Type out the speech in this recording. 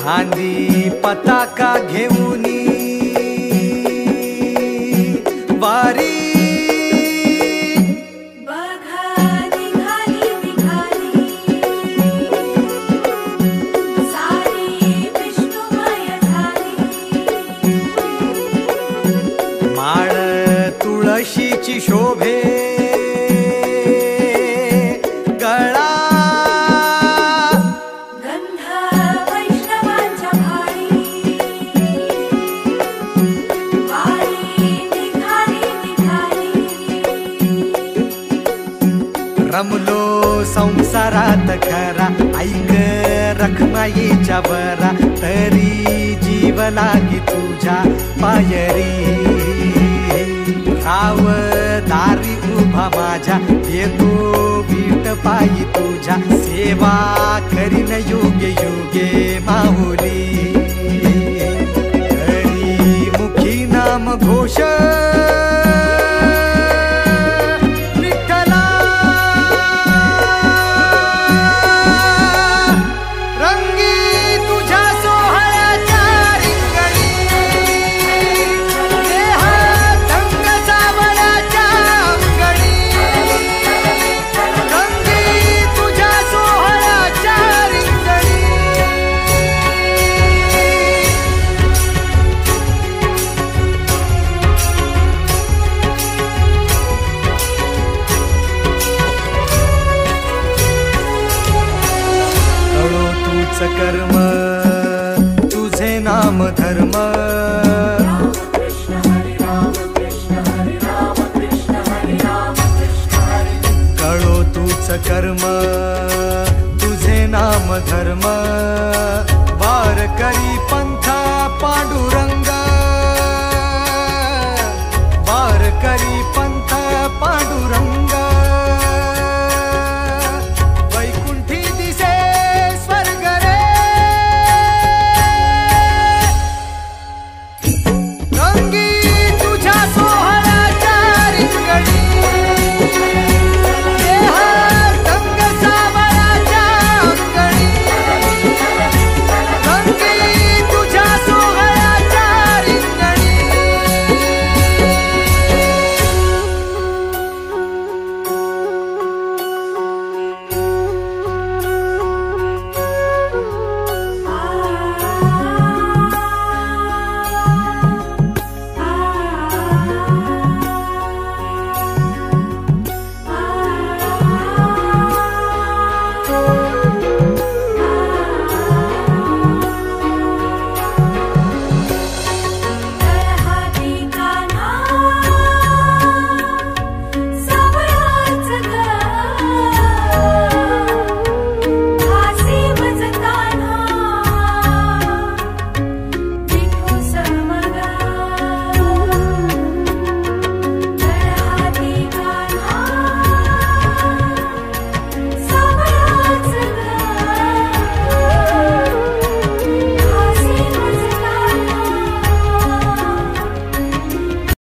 खांदी पताका घेऊनी वारी माळ तुळशीची शोभे गळा गंध वैष्णवांच्या भाळी वारी निघाली निघाली रमलो संसारात खरा ऐक रखमाईच्या बरा तरी जीव लागी तुझ्या पायरी राव दारी उभा माझ्या येतो वीट पायी तुझ्या सेवा करीन योगे योगे माहुली हरी मुखी नाम घोष कर्म तुझे नाम धर्म कळो तूच कर्म तुझे नाम धर्म वार करी पंथा पांडुरंग